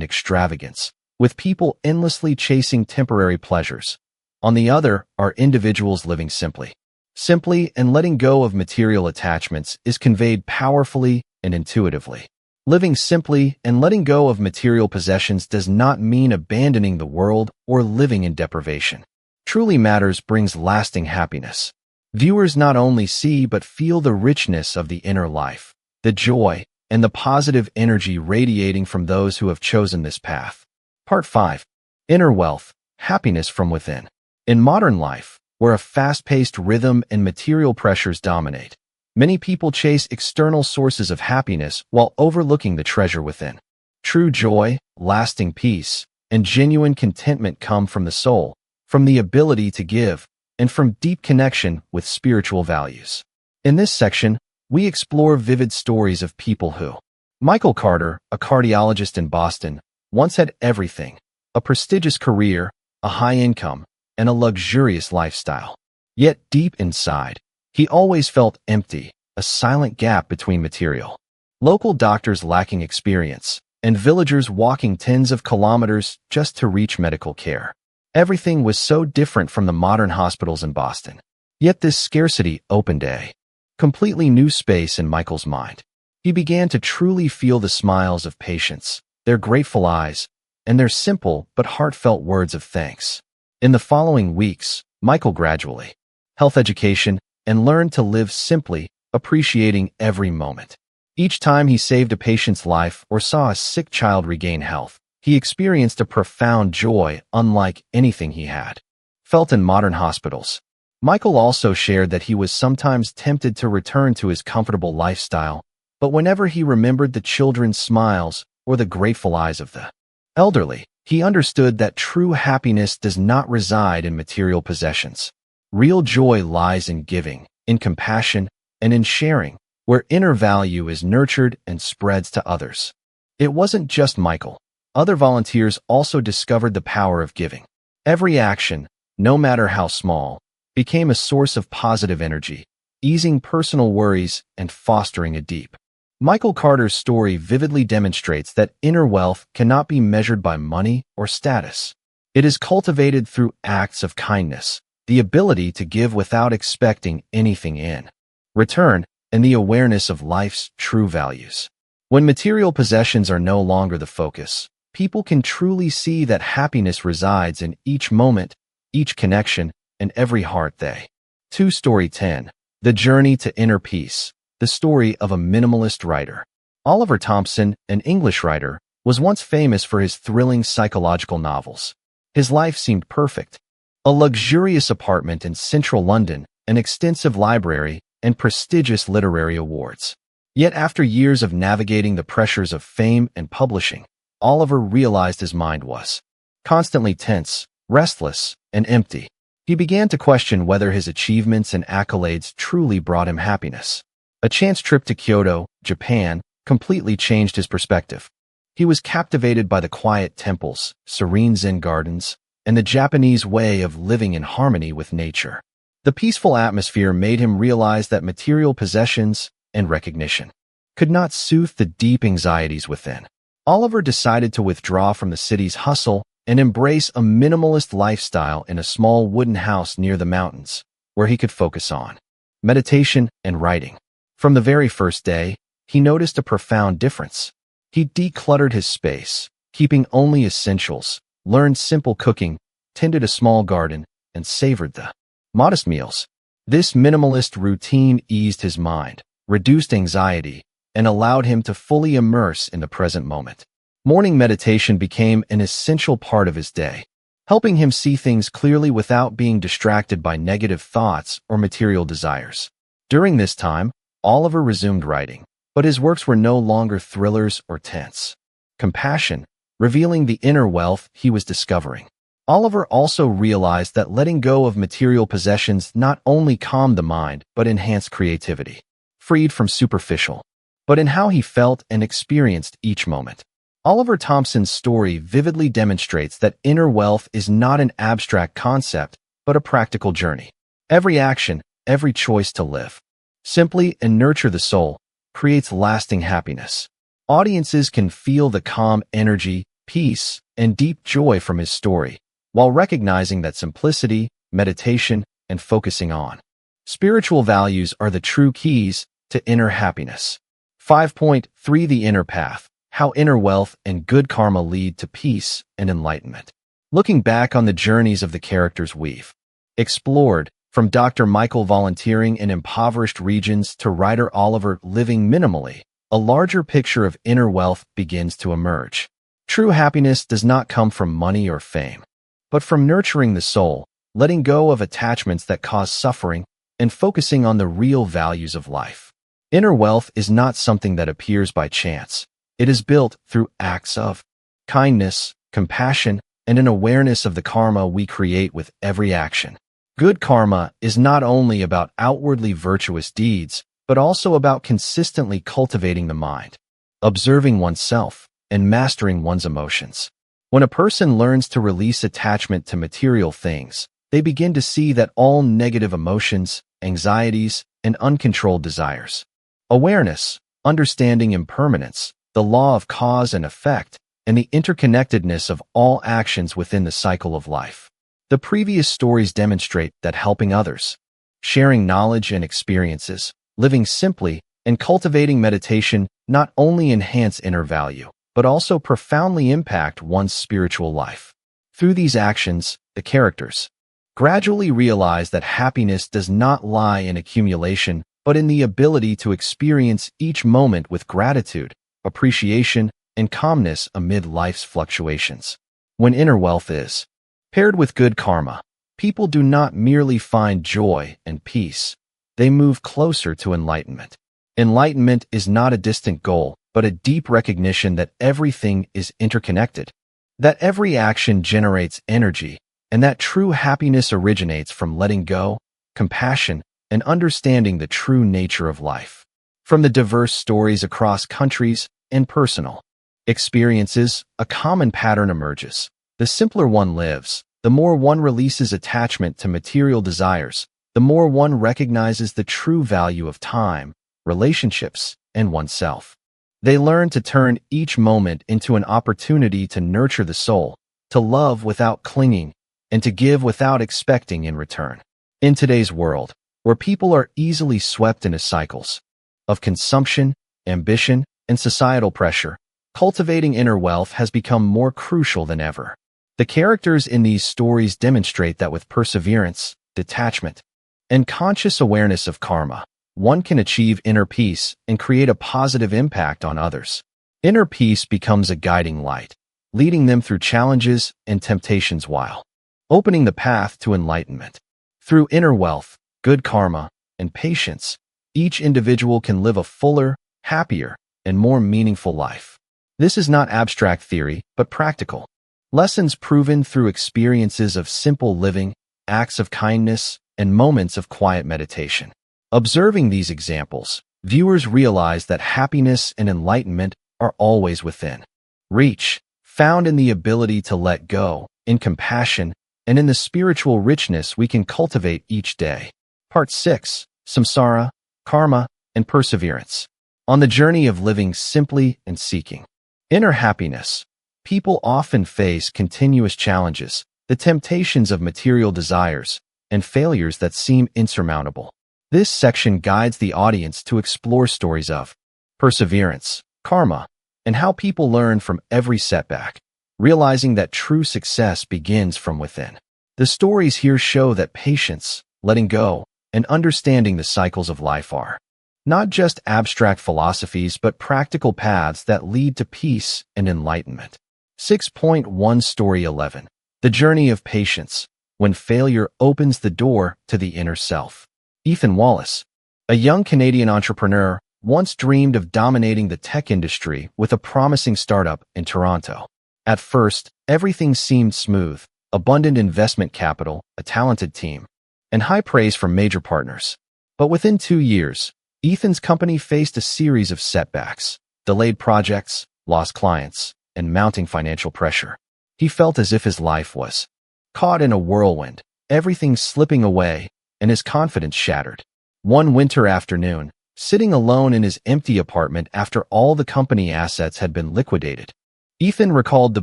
extravagance, with people endlessly chasing temporary pleasures. On the other are individuals living simply. Simply and letting go of material attachments is conveyed powerfully and intuitively. Living simply and letting go of material possessions does not mean abandoning the world or living in deprivation. Truly Matters brings lasting happiness. Viewers not only see but feel the richness of the inner life, the joy, and the positive energy radiating from those who have chosen this path. Part 5. Inner Wealth. Happiness from Within. In modern life, where a fast-paced rhythm and material pressures dominate, many people chase external sources of happiness while overlooking the treasure within. True joy, lasting peace, and genuine contentment come from the soul, from the ability to give, and from deep connection with spiritual values. In this section, we explore vivid stories of people who. Michael Carter, a cardiologist in Boston, once had everything: a prestigious career, a high income, and a luxurious lifestyle. Yet deep inside, he always felt empty, a silent gap between material. Local doctors lacking experience, and villagers walking tens of kilometers just to reach medical care. Everything was so different from the modern hospitals in Boston. Yet this scarcity opened a completely new space in Michael's mind. He began to truly feel the smiles of patients, their grateful eyes, and their simple but heartfelt words of thanks. In the following weeks, Michael gradually health education and learned to live simply, appreciating every moment. Each time he saved a patient's life or saw a sick child regain health, he experienced a profound joy unlike anything he had felt in modern hospitals. Michael also shared that he was sometimes tempted to return to his comfortable lifestyle, but whenever he remembered the children's smiles or the grateful eyes of the elderly, he understood that true happiness does not reside in material possessions. Real joy lies in giving, in compassion, and in sharing, where inner value is nurtured and spreads to others. It wasn't just Michael. Other volunteers also discovered the power of giving. Every action, no matter how small, became a source of positive energy, easing personal worries and fostering a deep. Michael Carter's story vividly demonstrates that inner wealth cannot be measured by money or status. It is cultivated through acts of kindness, the ability to give without expecting anything in return, and the awareness of life's true values. When material possessions are no longer the focus, people can truly see that happiness resides in each moment, each connection, and every heart they. Story 10. The Journey to Inner Peace. The story of a minimalist writer. Oliver Thompson, an English writer, was once famous for his thrilling psychological novels. His life seemed perfect. A luxurious apartment in central London, an extensive library, and prestigious literary awards. Yet after years of navigating the pressures of fame and publishing, Oliver realized his mind was constantly tense, restless, and empty. He began to question whether his achievements and accolades truly brought him happiness. A chance trip to Kyoto, Japan, completely changed his perspective. He was captivated by the quiet temples, serene Zen gardens, and the Japanese way of living in harmony with nature. The peaceful atmosphere made him realize that material possessions and recognition could not soothe the deep anxieties within. Oliver decided to withdraw from the city's hustle and embrace a minimalist lifestyle in a small wooden house near the mountains, where he could focus on meditation and writing. From the very first day, he noticed a profound difference. He decluttered his space, keeping only essentials, learned simple cooking, tended a small garden, and savored the modest meals. This minimalist routine eased his mind, reduced anxiety, and allowed him to fully immerse in the present moment. Morning meditation became an essential part of his day, helping him see things clearly without being distracted by negative thoughts or material desires. During this time, Oliver resumed writing, but his works were no longer thrillers or tense. Compassion, revealing the inner wealth he was discovering. Oliver also realized that letting go of material possessions not only calmed the mind but enhanced creativity, freed from superficial, but in how he felt and experienced each moment. Oliver Thompson's story vividly demonstrates that inner wealth is not an abstract concept, but a practical journey. Every action, every choice to live simply and nurture the soul creates lasting happiness. Audiences can feel the calm energy, peace, and deep joy from his story, while recognizing that simplicity, meditation, and focusing on spiritual values are the true keys to inner happiness. 5.3 The Inner Path. How inner wealth and good karma lead to peace and enlightenment. Looking back on the journeys of the characters we've explored, from Dr. Michael volunteering in impoverished regions to writer Oliver living minimally, a larger picture of inner wealth begins to emerge. True happiness does not come from money or fame, but from nurturing the soul, letting go of attachments that cause suffering, and focusing on the real values of life. Inner wealth is not something that appears by chance. It is built through acts of kindness, compassion, and an awareness of the karma we create with every action. Good karma is not only about outwardly virtuous deeds, but also about consistently cultivating the mind, observing oneself, and mastering one's emotions. When a person learns to release attachment to material things, they begin to see that all negative emotions, anxieties, and uncontrolled desires. Awareness, understanding impermanence, the law of cause and effect, and the interconnectedness of all actions within the cycle of life. The previous stories demonstrate that helping others, sharing knowledge and experiences, living simply, and cultivating meditation not only enhance inner value, but but also profoundly impact one's spiritual life. Through these actions, the characters gradually realize that happiness does not lie in accumulation, but in the ability to experience each moment with gratitude, appreciation, and calmness amid life's fluctuations. When inner wealth is paired with good karma, people do not merely find joy and peace, they move closer to enlightenment. Enlightenment is not a distant goal, but a deep recognition that everything is interconnected, that every action generates energy, and that true happiness originates from letting go, compassion, and understanding the true nature of life. From the diverse stories across countries and personal experiences, a common pattern emerges. The simpler one lives, the more one releases attachment to material desires, the more one recognizes the true value of time, relationships, and oneself. They learn to turn each moment into an opportunity to nurture the soul, to love without clinging, and to give without expecting in return. In today's world, where people are easily swept into cycles of consumption, ambition, and societal pressure, cultivating inner wealth has become more crucial than ever. The characters in these stories demonstrate that with perseverance, detachment, and conscious awareness of karma, one can achieve inner peace and create a positive impact on others. Inner peace becomes a guiding light, leading them through challenges and temptations while opening the path to enlightenment. Through inner wealth, good karma, and patience, each individual can live a fuller, happier, and more meaningful life. This is not abstract theory, but practical lessons proven through experiences of simple living, acts of kindness, and moments of quiet meditation. Observing these examples, viewers realize that happiness and enlightenment are always within reach, found in the ability to let go, in compassion, and in the spiritual richness we can cultivate each day. Part 6. Samsara, Karma, and Perseverance. On the journey of living simply and seeking inner happiness, people often face continuous challenges, the temptations of material desires, and failures that seem insurmountable. This section guides the audience to explore stories of perseverance, karma, and how people learn from every setback, realizing that true success begins from within. The stories here show that patience, letting go, and understanding the cycles of life are not just abstract philosophies but practical paths that lead to peace and enlightenment. 6.1 Story 11. The Journey of Patience, when failure opens the door to the inner self. Ethan Wallace, a young Canadian entrepreneur, once dreamed of dominating the tech industry with a promising startup in Toronto. At first, everything seemed smooth, abundant investment capital, a talented team, and high praise from major partners. But within 2 years, Ethan's company faced a series of setbacks, delayed projects, lost clients, and mounting financial pressure. He felt as if his life was caught in a whirlwind, everything slipping away, and his confidence shattered. One winter afternoon, sitting alone in his empty apartment after all the company assets had been liquidated, Ethan recalled the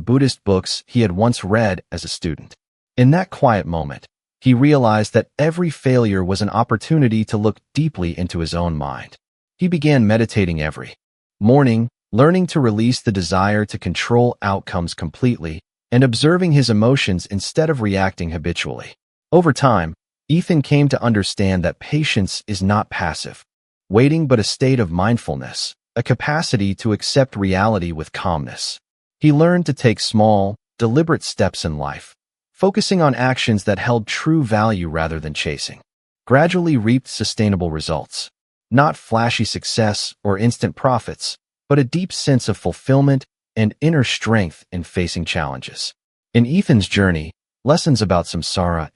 Buddhist books he had once read as a student. In that quiet moment, he realized that every failure was an opportunity to look deeply into his own mind. He began meditating every morning, learning to release the desire to control outcomes completely, and observing his emotions instead of reacting habitually. Over time, Ethan came to understand that patience is not passive waiting but a state of mindfulness, a capacity to accept reality with calmness. He learned to take small, deliberate steps in life, focusing on actions that held true value rather than chasing. Gradually reaped sustainable results. Not flashy success or instant profits, but a deep sense of fulfillment and inner strength in facing challenges. In Ethan's journey, lessons about samsara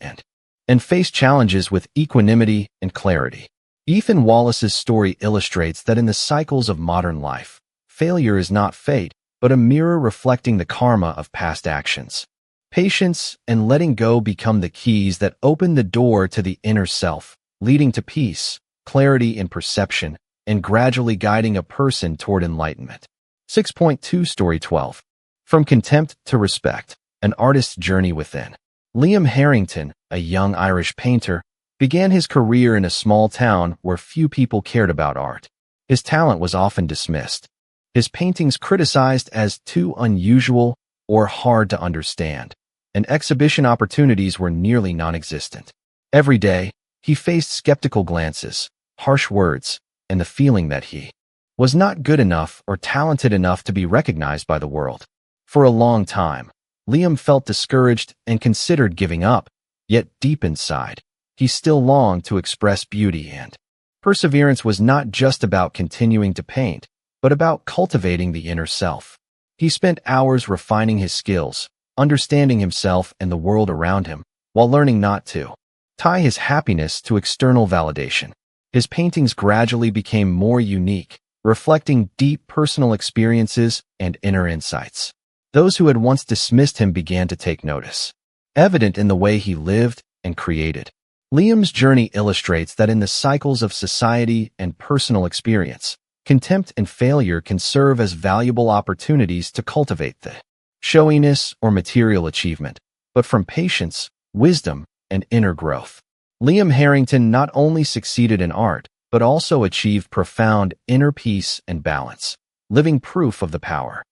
and face challenges with equanimity and clarity. Ethan Wallace's story illustrates that in the cycles of modern life, failure is not fate, but a mirror reflecting the karma of past actions. Patience and letting go become the keys that open the door to the inner self, leading to peace, clarity in perception, and gradually guiding a person toward enlightenment. 6.2 Story 12. From Contempt to Respect, an artist's journey within. Liam Harrington, a young Irish painter, began his career in a small town where few people cared about art. His talent was often dismissed, his paintings criticized as too unusual or hard to understand, and exhibition opportunities were nearly non-existent. Every day, he faced skeptical glances, harsh words, and the feeling that he was not good enough or talented enough to be recognized by the world. For a long time, Liam felt discouraged and considered giving up, yet deep inside, he still longed to express beauty, and perseverance was not just about continuing to paint, but about cultivating the inner self. He spent hours refining his skills, understanding himself and the world around him, while learning not to tie his happiness to external validation. His paintings gradually became more unique, reflecting deep personal experiences and inner insights. Those who had once dismissed him began to take notice, evident in the way he lived and created. Liam's journey illustrates that in the cycles of society and personal experience, contempt and failure can serve as valuable opportunities to cultivate the showiness or material achievement, but from patience, wisdom, and inner growth. Liam Harrington not only succeeded in art, but also achieved profound inner peace and balance, living proof of the power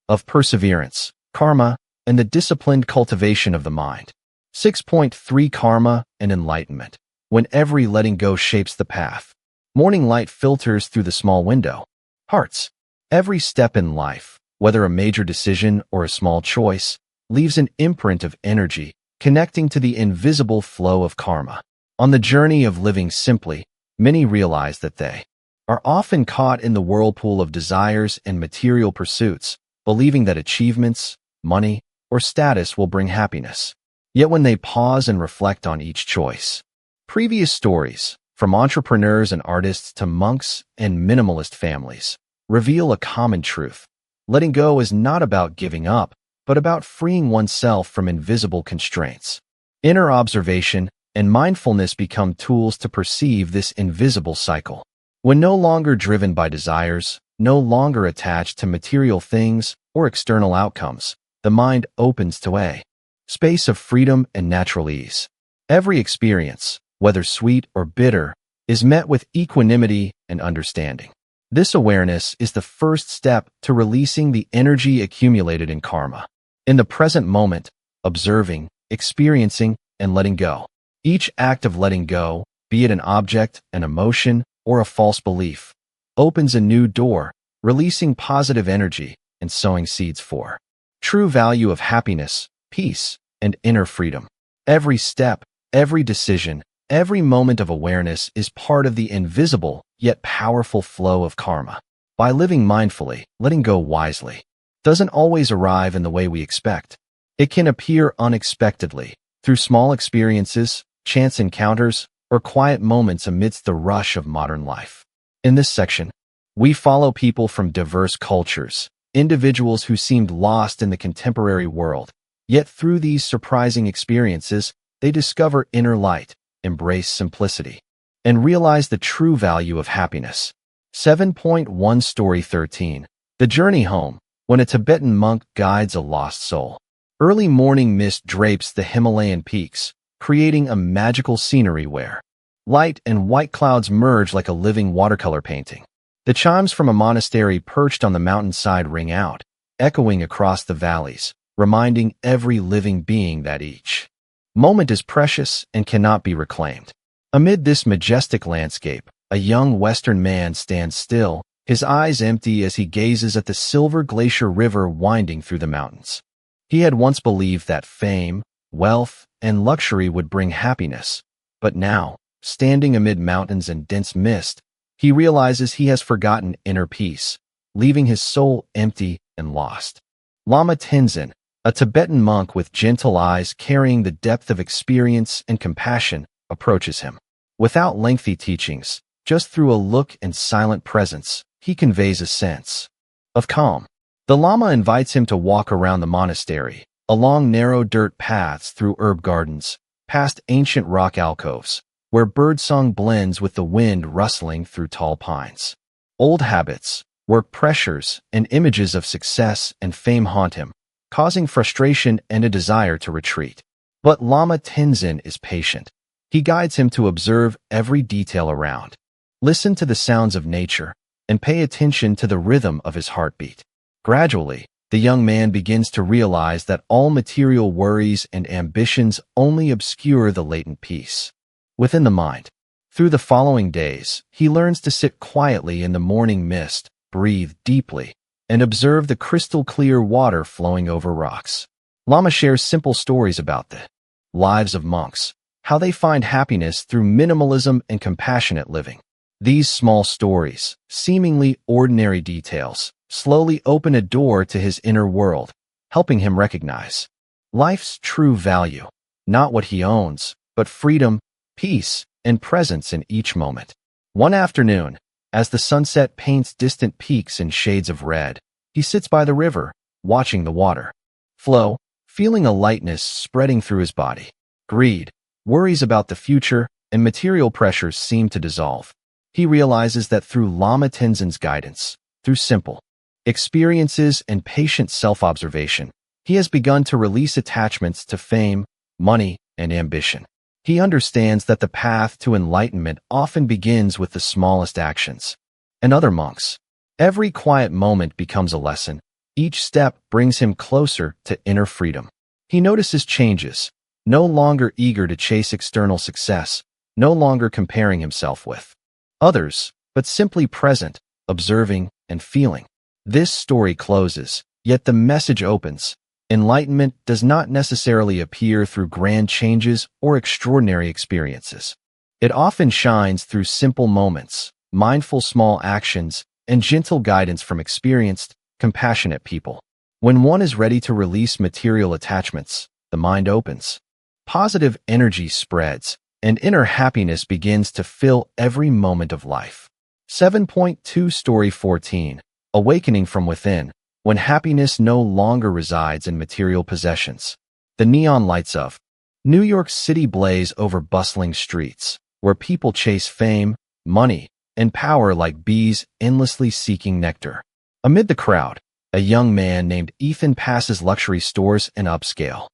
of perseverance, karma, and the disciplined cultivation of the mind. 6.3 Karma and Enlightenment. When every letting go shapes the path, morning light filters through the small window. Hearts. Every step in life, whether a major decision or a small choice, leaves an imprint of energy, connecting to the invisible flow of karma. On the journey of living simply, many realize that they are often caught in the whirlpool of desires and material pursuits, believing that achievements, money, or status will bring happiness. Yet when they pause and reflect on each choice, previous stories, from entrepreneurs and artists to monks and minimalist families, reveal a common truth. Letting go is not about giving up, but about freeing oneself from invisible constraints. Inner observation and mindfulness become tools to perceive this invisible cycle. When no longer driven by desires, no longer attached to material things or external outcomes, the mind opens to a space of freedom and natural ease. Every experience, whether sweet or bitter, is met with equanimity and understanding. This awareness is the first step to releasing the energy accumulated in karma. In the present moment, observing, experiencing, and letting go. Each act of letting go, be it an object, an emotion, or a false belief, opens a new door, releasing positive energy and sowing seeds for true value of happiness, peace, and inner freedom. Every step, every decision, every moment of awareness is part of the invisible yet powerful flow of karma. By living mindfully, letting go wisely doesn't always arrive in the way we expect. It can appear unexpectedly, through small experiences, chance encounters, or quiet moments amidst the rush of modern life. In this section, we follow people from diverse cultures, individuals who seemed lost in the contemporary world, yet through these surprising experiences, they discover inner light, embrace simplicity, and realize the true value of happiness. 7.1 Story 13. The Journey Home. When a Tibetan monk guides a lost soul. Early morning mist drapes the Himalayan peaks, creating a magical scenery where light and white clouds merge like a living watercolor painting. The chimes from a monastery perched on the mountainside ring out, echoing across the valleys, reminding every living being that each moment is precious and cannot be reclaimed. Amid this majestic landscape, a young Western man stands still, his eyes empty as he gazes at the silver glacier river winding through the mountains. He had once believed that fame, wealth, and luxury would bring happiness, but now, standing amid mountains and dense mist, he realizes he has forgotten inner peace, leaving his soul empty and lost. Lama Tenzin, a Tibetan monk with gentle eyes carrying the depth of experience and compassion, approaches him. Without lengthy teachings, just through a look and silent presence, he conveys a sense of calm. The Lama invites him to walk around the monastery, along narrow dirt paths through herb gardens, past ancient rock alcoves, where birdsong blends with the wind rustling through tall pines. Old habits, work pressures, and images of success and fame haunt him, causing frustration and a desire to retreat. But Lama Tenzin is patient. He guides him to observe every detail around. Listen to the sounds of nature, and pay attention to the rhythm of his heartbeat. Gradually, the young man begins to realize that all material worries and ambitions only obscure the latent peace within the mind. Through the following days, he learns to sit quietly in the morning mist, breathe deeply, and observe the crystal-clear water flowing over rocks. Lama shares simple stories about the lives of monks, how they find happiness through minimalism and compassionate living. These small stories, seemingly ordinary details, slowly open a door to his inner world, helping him recognize life's true value, not what he owns, but freedom, peace, and presence in each moment. One afternoon, as the sunset paints distant peaks in shades of red, he sits by the river, watching the water flow, feeling a lightness spreading through his body. Greed, worries about the future, and material pressures seem to dissolve. He realizes that through Lama Tenzin's guidance, through simple experiences and patient self-observation, he has begun to release attachments to fame, money, and ambition. He understands that the path to enlightenment often begins with the smallest actions. And other monks, every quiet moment becomes a lesson. Each step brings him closer to inner freedom. He notices changes, no longer eager to chase external success, no longer comparing himself with others, but simply present, observing, and feeling. This story closes, yet the message opens. Enlightenment does not necessarily appear through grand changes or extraordinary experiences. It often shines through simple moments, mindful small actions, and gentle guidance from experienced, compassionate people. When one is ready to release material attachments, the mind opens. Positive energy spreads, and inner happiness begins to fill every moment of life. 7.2 Story 14. Awakening from Within. When happiness no longer resides in material possessions. The neon lights of New York City blaze over bustling streets, where people chase fame, money, and power like bees endlessly seeking nectar. Amid the crowd, a young man named Ethan passes luxury stores and upscale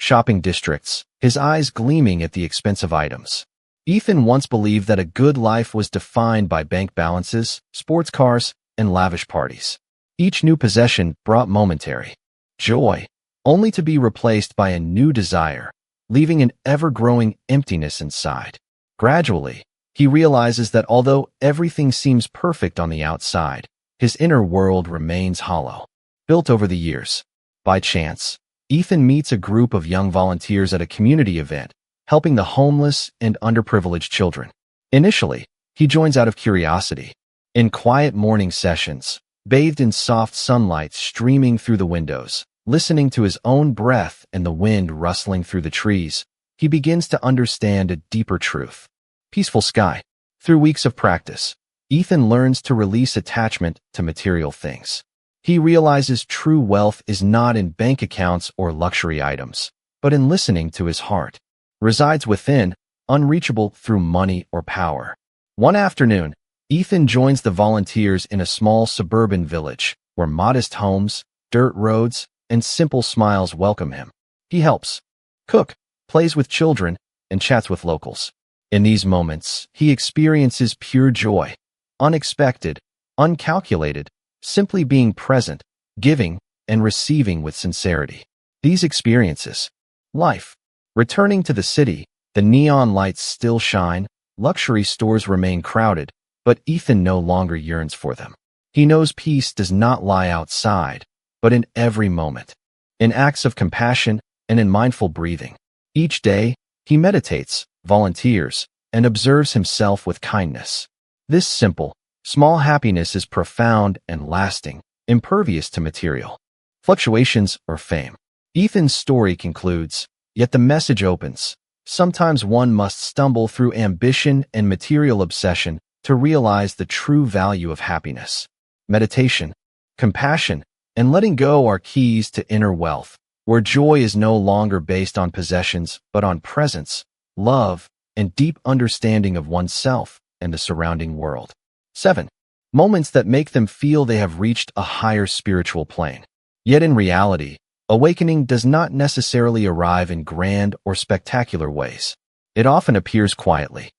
shopping districts, his eyes gleaming at the expensive items. Ethan once believed that a good life was defined by bank balances, sports cars, and lavish parties. Each new possession brought momentary joy, only to be replaced by a new desire, leaving an ever-growing emptiness inside. Gradually, he realizes that although everything seems perfect on the outside, his inner world remains hollow. Built over the years. By chance, Ethan meets a group of young volunteers at a community event, helping the homeless and underprivileged children. Initially, he joins out of curiosity. In quiet morning sessions, bathed in soft sunlight streaming through the windows, listening to his own breath and the wind rustling through the trees, he begins to understand a deeper truth. Peaceful sky. Through weeks of practice, Ethan learns to release attachment to material things. He realizes true wealth is not in bank accounts or luxury items, but in listening to his heart. Resides within, unreachable through money or power. One afternoon, Ethan joins the volunteers in a small suburban village, where modest homes, dirt roads, and simple smiles welcome him. He helps cook, plays with children, and chats with locals. In these moments, he experiences pure joy, unexpected, uncalculated, simply being present, giving, and receiving with sincerity. These experiences, life. Returning to the city, the neon lights still shine, luxury stores remain crowded, but Ethan no longer yearns for them. He knows peace does not lie outside, but in every moment, in acts of compassion and in mindful breathing. Each day, he meditates, volunteers, and observes himself with kindness. This simple, small happiness is profound and lasting, impervious to material fluctuations or fame. Ethan's story concludes, yet the message opens. Sometimes one must stumble through ambition and material obsession to realize the true value of happiness. Meditation, compassion, and letting go are keys to inner wealth, where joy is no longer based on possessions but on presence, love, and deep understanding of oneself and the surrounding world. 7. Moments that make them feel they have reached a higher spiritual plane. Yet in reality, awakening does not necessarily arrive in grand or spectacular ways. It often appears quietly.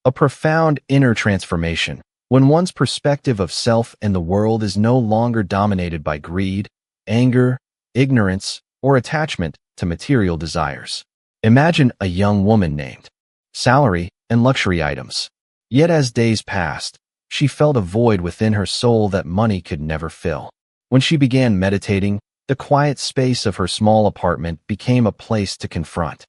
A profound inner transformation, When one's perspective of self and the world is no longer dominated by greed, anger, ignorance, or attachment to material desires. Imagine a young woman named salary and luxury items. Yet as days passed, she felt a void within her soul that money could never fill. When she began meditating, the quiet space of her small apartment became a place to confront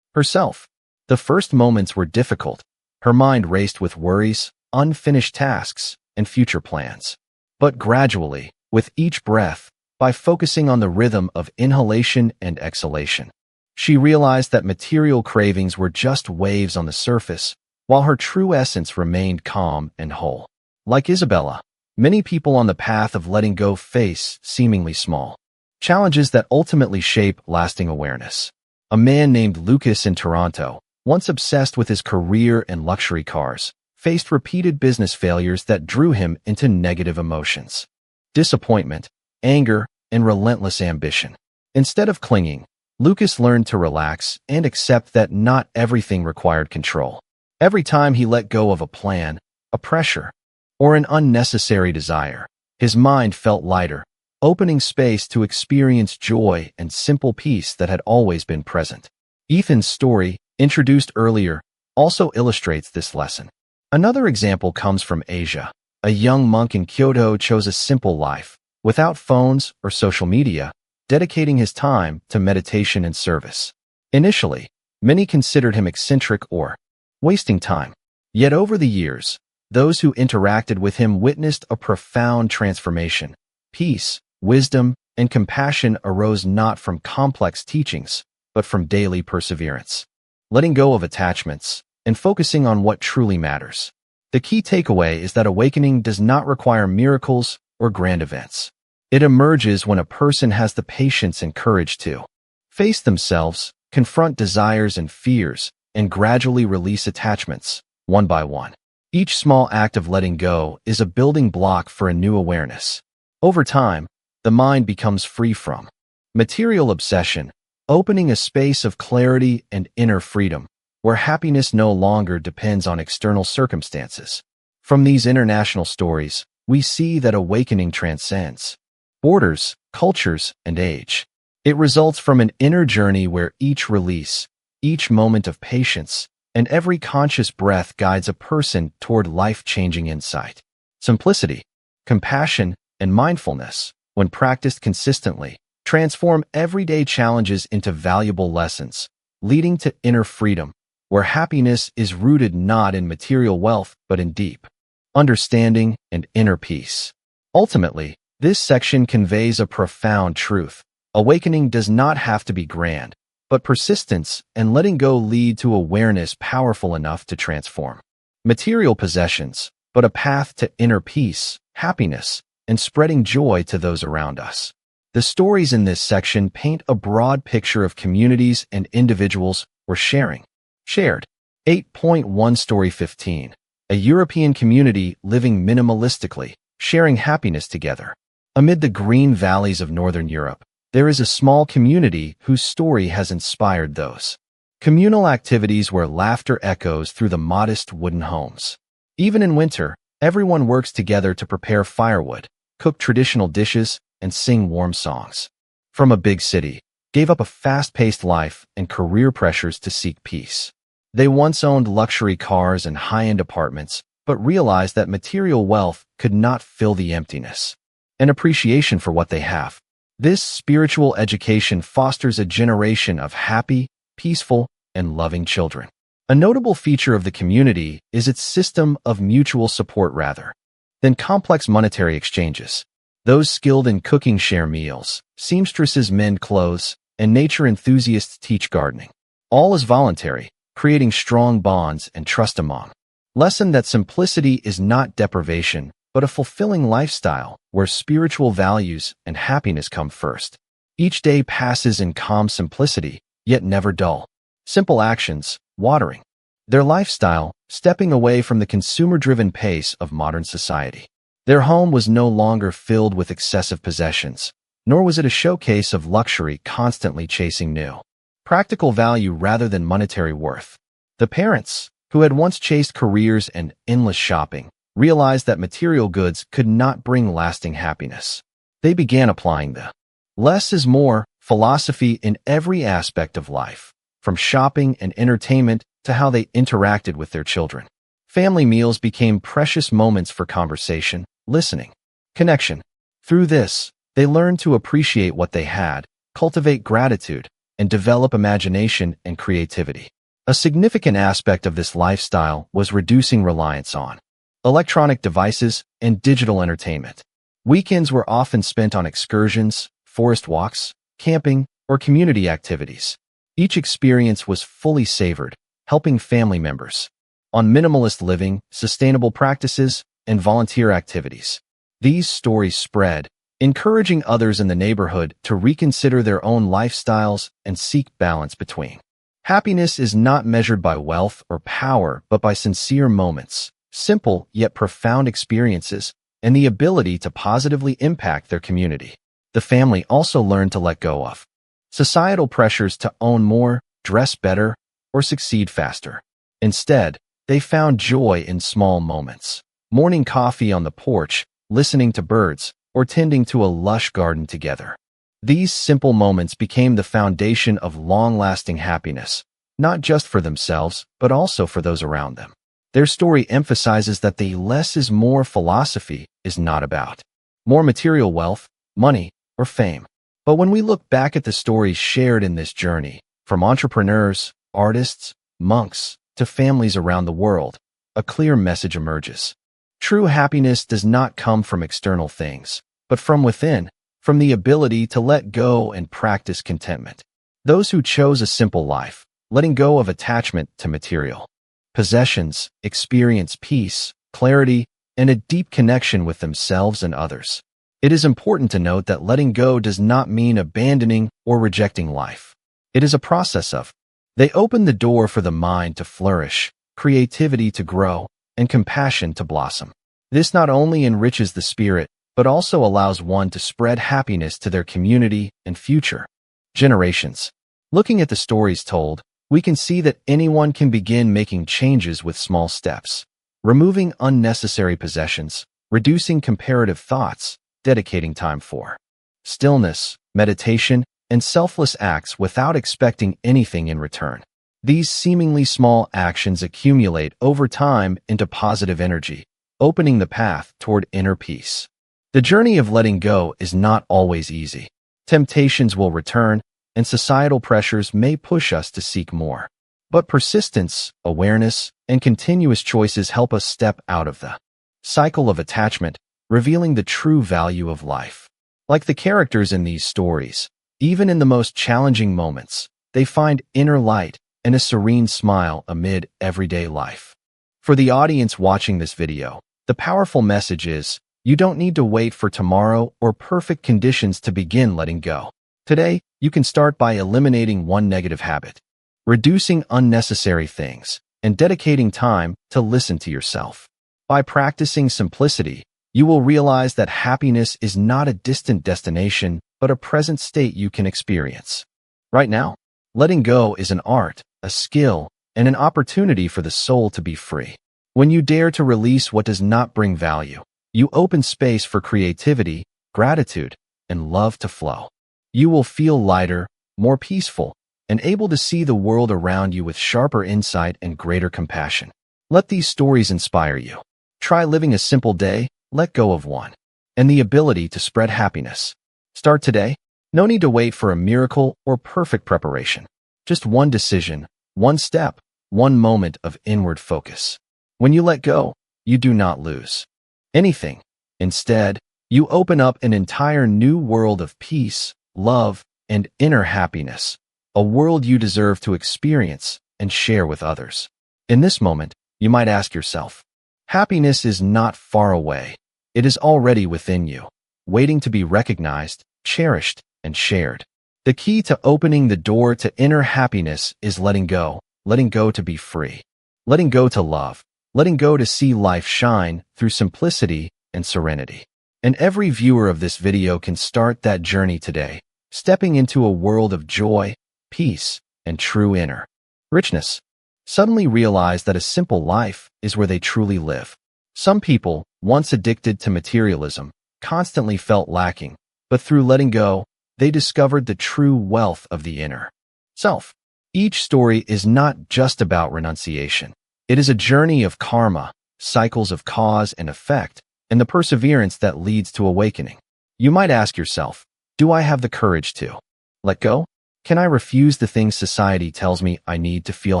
herself. The first moments were difficult. Her mind raced with worries, unfinished tasks, and future plans. But gradually, with each breath, by focusing on the rhythm of inhalation and exhalation, she realized that material cravings were just waves on the surface, while her true essence remained calm and whole. Like Isabella, many people on the path of letting go face seemingly small challenges that ultimately shape lasting awareness. A man named Lucas in Toronto, once obsessed with his career and luxury cars, faced repeated business failures that drew him into negative emotions, disappointment, anger, and relentless ambition. Instead of clinging, Lucas learned to relax and accept that not everything required control. Every time he let go of a plan, a pressure, or an unnecessary desire, his mind felt lighter, opening space to experience joy and simple peace that had always been present. Ethan's story, introduced earlier, also illustrates this lesson. Another example comes from Asia. A young monk in Kyoto chose a simple life, without phones or social media, dedicating his time to meditation and service. Initially, many considered him eccentric or wasting time. Yet over the years, those who interacted with him witnessed a profound transformation. Peace, wisdom, and compassion arose not from complex teachings, but from daily perseverance, letting go of attachments, and focusing on what truly matters. The key takeaway is that awakening does not require miracles or grand events. It emerges when a person has the patience and courage to face themselves, confront desires and fears, and gradually release attachments, one by one. Each small act of letting go is a building block for a new awareness. Over time, the mind becomes free from material obsession, opening a space of clarity and inner freedom, where happiness no longer depends on external circumstances. From these international stories, we see that awakening transcends borders, cultures, and age. It results from an inner journey where each release, each moment of patience, and every conscious breath guides a person toward life-changing insight. Simplicity, compassion, and mindfulness, when practiced consistently, transform everyday challenges into valuable lessons, leading to inner freedom, where happiness is rooted not in material wealth but in deep understanding and inner peace. Ultimately, this section conveys a profound truth. Awakening does not have to be grand, but persistence and letting go lead to awareness powerful enough to transform material possessions, but a path to inner peace, happiness, and spreading joy to those around us. The stories in this section paint a broad picture of communities and individuals who are shared. 8.1 Story 15. A European community living minimalistically, sharing happiness together. Amid the green valleys of Northern Europe, there is a small community whose story has inspired those communal activities where laughter echoes through the modest wooden homes. Even in winter, everyone works together to prepare firewood, cook traditional dishes, and sing warm songs. From a big city, gave up a fast-paced life and career pressures to seek peace. They once owned luxury cars and high-end apartments, but realized that material wealth could not fill the emptiness and appreciation for what they have. This spiritual education fosters a generation of happy, peaceful, and loving children. A notable feature of the community is its system of mutual support rather than complex monetary exchanges. Those skilled in cooking share meals, seamstresses mend clothes, and nature enthusiasts teach gardening. All is voluntary, creating strong bonds and trust among. Lesson that simplicity is not deprivation, but a fulfilling lifestyle where spiritual values and happiness come first. Each day passes in calm simplicity, yet never dull. Simple actions, watering their lifestyle, stepping away from the consumer-driven pace of modern society. Their home was no longer filled with excessive possessions, nor was it a showcase of luxury constantly chasing new practical value rather than monetary worth. The parents, who had once chased careers and endless shopping, realized that material goods could not bring lasting happiness. They began applying the less is more philosophy in every aspect of life, from shopping and entertainment to how they interacted with their children. Family meals became precious moments for conversation, listening, connection. Through this, they learned to appreciate what they had, cultivate gratitude, and develop imagination and creativity. A significant aspect of this lifestyle was reducing reliance on electronic devices and digital entertainment. Weekends were often spent on excursions, forest walks, camping, or community activities. Each experience was fully savored, helping family members on minimalist living, sustainable practices, and volunteer activities. These stories spread, encouraging others in the neighborhood to reconsider their own lifestyles and seek balance between. Happiness is not measured by wealth or power, but by sincere moments, simple yet profound experiences, and the ability to positively impact their community. The family also learned to let go of societal pressures to own more, dress better, or succeed faster. Instead, they found joy in small moments. Morning coffee on the porch, listening to birds, or tending to a lush garden together. These simple moments became the foundation of long-lasting happiness, not just for themselves, but also for those around them. Their story emphasizes that the less is more philosophy is not about more material wealth, money, or fame. But when we look back at the stories shared in this journey, from entrepreneurs, artists, monks, to families around the world, a clear message emerges. True happiness does not come from external things, but from within, from the ability to let go and practice contentment. Those who chose a simple life, letting go of attachment to material possessions, experience peace, clarity, and a deep connection with themselves and others. It is important to note that letting go does not mean abandoning or rejecting life. It is a process of. They open the door for the mind to flourish, creativity to grow, and compassion to blossom. This not only enriches the spirit, but also allows one to spread happiness to their community and future generations. Looking at the stories told, we can see that anyone can begin making changes with small steps, removing unnecessary possessions, reducing comparative thoughts, dedicating time for stillness, meditation, and selfless acts without expecting anything in return. These seemingly small actions accumulate over time into positive energy, opening the path toward inner peace. The journey of letting go is not always easy. Temptations will return, and societal pressures may push us to seek more. But persistence, awareness, and continuous choices help us step out of the cycle of attachment, revealing the true value of life. Like the characters in these stories, even in the most challenging moments, they find inner light and a serene smile amid everyday life. For the audience watching this video, the powerful message is, you don't need to wait for tomorrow or perfect conditions to begin letting go. Today, you can start by eliminating one negative habit, reducing unnecessary things, and dedicating time to listen to yourself. By practicing simplicity, you will realize that happiness is not a distant destination, but a present state you can experience. Right now, letting go is an art, a skill, and an opportunity for the soul to be free. When you dare to release what does not bring value, you open space for creativity, gratitude, and love to flow. You will feel lighter, more peaceful, and able to see the world around you with sharper insight and greater compassion. Let these stories inspire you. Try living a simple day, let go of one, and the ability to spread happiness. Start today. No need to wait for a miracle or perfect preparation. Just one decision, one step, one moment of inward focus. When you let go, you do not lose anything. Instead, you open up an entire new world of peace, love, and inner happiness, a world you deserve to experience and share with others. In this moment, you might ask yourself, happiness is not far away. It is already within you, waiting to be recognized, cherished, and shared. The key to opening the door to inner happiness is letting go to be free, letting go to love, letting go to see life shine through simplicity and serenity. And every viewer of this video can start that journey today, stepping into a world of joy, peace, and true inner richness. Suddenly realize that a simple life is where they truly live. Some people, once addicted to materialism, constantly felt lacking, but through letting go, they discovered the true wealth of the inner self. Each story is not just about renunciation. It is a journey of karma, cycles of cause and effect, and the perseverance that leads to awakening. You might ask yourself, do I have the courage to let go? Can I refuse the things society tells me I need to feel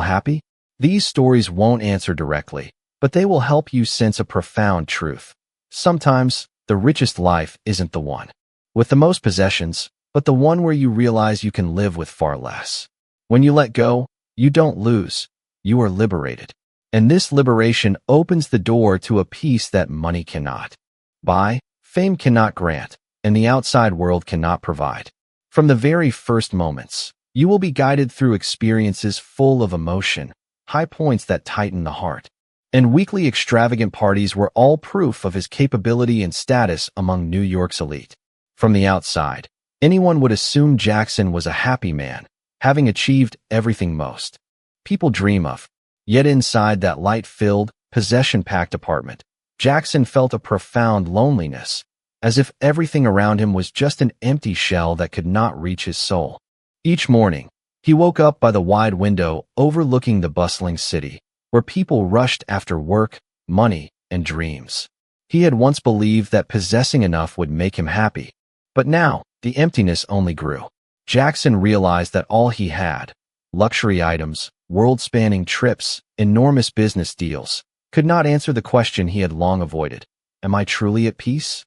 happy? These stories won't answer directly, but they will help you sense a profound truth. Sometimes, the richest life isn't the one with the most possessions, but the one where you realize you can live with far less. When you let go, you don't lose, you are liberated. And this liberation opens the door to a peace that money cannot buy, fame cannot grant, and the outside world cannot provide. From the very first moments, you will be guided through experiences full of emotion, high points that tighten the heart, and weekly extravagant parties were all proof of his capability and status among New York's elite. From the outside, anyone would assume Jackson was a happy man, having achieved everything most people dream of. Yet inside that light-filled, possession-packed apartment, Jackson felt a profound loneliness, as if everything around him was just an empty shell that could not reach his soul. Each morning, he woke up by the wide window overlooking the bustling city, where people rushed after work, money, and dreams. He had once believed that possessing enough would make him happy, but now, the emptiness only grew. Jackson realized that all he had, luxury items, world-spanning trips, enormous business deals, could not answer the question he had long avoided. Am I truly at peace?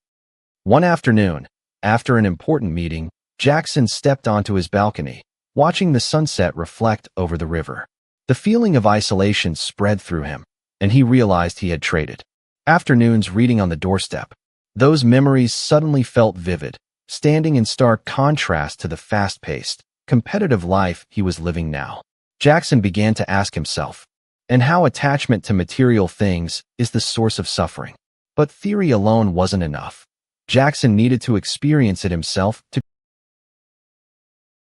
One afternoon, after an important meeting, Jackson stepped onto his balcony, watching the sunset reflect over the river. The feeling of isolation spread through him, and he realized he had traded afternoons reading on the doorstep. Those memories suddenly felt vivid, standing in stark contrast to the fast-paced, competitive life he was living now. Jackson began to ask himself, and how attachment to material things is the source of suffering. But theory alone wasn't enough. Jackson needed to experience it himself to